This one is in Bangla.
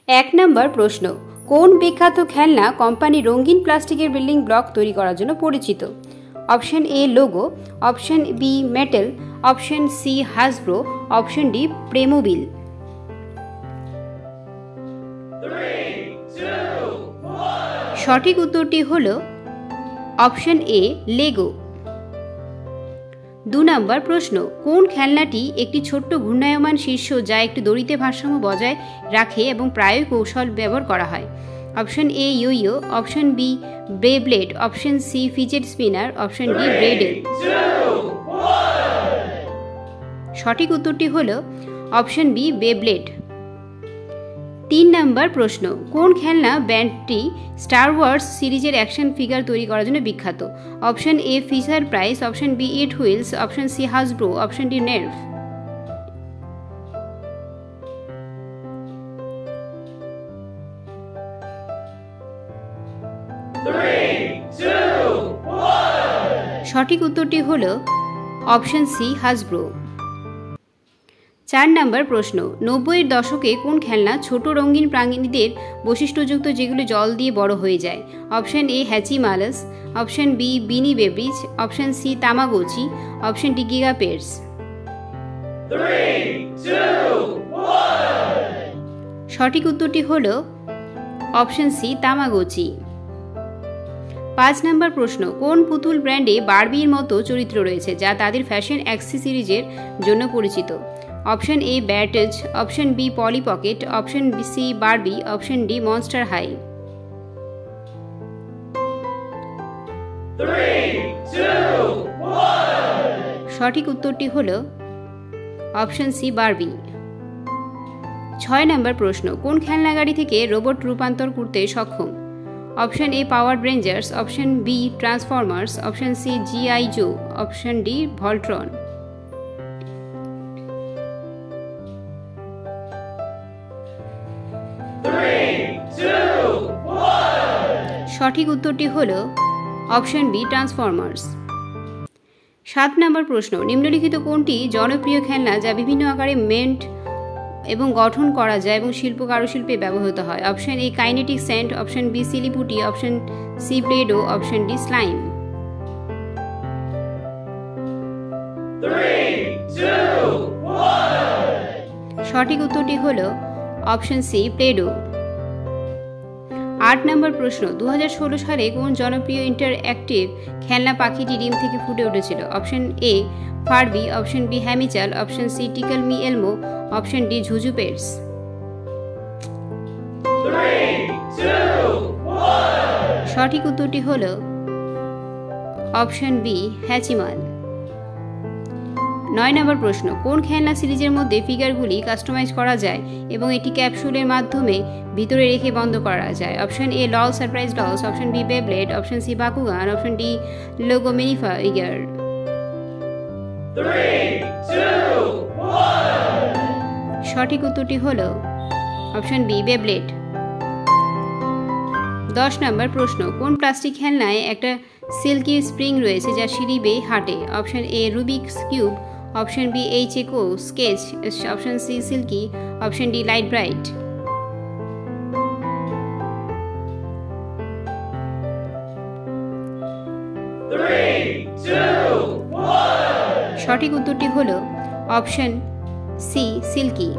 এক নম্বর প্রশ্ন, কোন বিখ্যাত খেলনা কোম্পানি রঙিন প্লাস্টিকের বিল্ডিং ব্লক তৈরি করার জন্য পরিচিত? Option A Lego, option B Mattel, option C Hasbro, option D Playmobil. সঠিক উত্তরটি হল অপশন এ লেগো। 2 নম্বর প্রশ্ন, কোন খেলনাটি একটি ছোট্ট ঘূর্ণায়মান শীর্ষ যা একটি দড়িতে ভারসাম্য বজায় রাখে এবং প্রায়ই কৌশল ব্যবহার করা হয়? Option A yo, option B Beyblade, option C fidget spinner, option D ব্রেডেল। সঠিক উত্তরটি হল অপশন বি বেব্লেড। 3 নম্বর প্রশ্ন, কোন খেলনা ব্র্যান্ডটি স্টার ওয়ার্স সিরিজের অ্যাকশন ফিগার তৈরি করার জন্য বিখ্যাত? Option A Fisher Price, option B Hot Wheels, option C Hasbro, option D Nerf. সঠিক উত্তরটি হল অপশন সি হাসব্রো। 4 নম্বর প্রশ্ন, 90-এর দশকে কোন খেলনা ছোট রঙিন প্রাণীদের বৈশিষ্ট্যযুক্ত যেগুলো জল দিয়ে বড় হয়ে যায়? Option A Hatchimals, option B Beanie Babies, option C Tamagotchi, option D Giga Pets. সঠিক উত্তরটি হল অপশন সি তামাগোচি। 5 নম্বর প্রশ্ন, কোন পুতুল ব্র্যান্ডে বারবির মতো চরিত্র রয়েছে যা তাদের ফ্যাশন অ্যাক্সেসরিজের জন্য পরিচিত? অপশন এ ব্যাটেজ, option B Polly Pocket, option C Barbie, option D Monster High. সঠিক উত্তরটি হল অপশন সি বারবি। 6 নম্বর প্রশ্ন, কোন খেলনা গাড়ি থেকে রোবট রূপান্তর করতে সক্ষম? Option A Power Rangers, option B Transformers, option C GI Joe, option D Voltron. সঠিক উত্তরটি হল অপশন বি ট্রান্সফরমার্স। 7 নম্বর প্রশ্ন, নিম্নলিখিত কোনটি জনপ্রিয় খেলনা যা বিভিন্ন আকারে মেন্ট এবং গঠন করা যায় এবং কারুশিল্পে ব্যবহৃত হয়? Option A kinetic sand, option B silly putty, option C ব্লেডো, অপশন ডি স্লাইম। সঠিক উত্তরটি হল অপশন সি প্লেডো। 8 নম্বর প্রশ্ন, 2016 সালে কোন জনপ্রিয় ইন্টারঅ্যাক্টিভ খেলনা পাখিটি ডিম থেকে ফুটে উঠেছিল? Option A Furby, option B হ্যামিচাল, option C tickle me Elmo, option D Zhu Zhu pets. সঠিক উত্তরটি হল অপশন বি হ্যাচিমাল। 9 নম্বর প্রশ্ন, কোন খেলনা সিরিজের মধ্যে ফিগারগুলি কাস্টমাইজ করা যায় এবং এটি ক্যাপসুলের মাধ্যমে ভিতরে রেখে বন্ধ করা যায়? Option A LOL Surprise dolls, option B Beyblade, option C Bakugan, option D Lego mini figure. সঠিক উত্তরটি হল অপশন বি বেব্লেড। 10 নম্বর প্রশ্ন, কোন প্লাস্টিক খেলনায় একটা সিল্কি স্প্রিং রয়েছে যা সিঁড়ি বেয়ে হাঁটে? Option A Rubik's cube, option B etch a sketch, option C Slinky, option D Lite Brite. সঠিক উত্তরটি হল অপশন সি সিল্কি।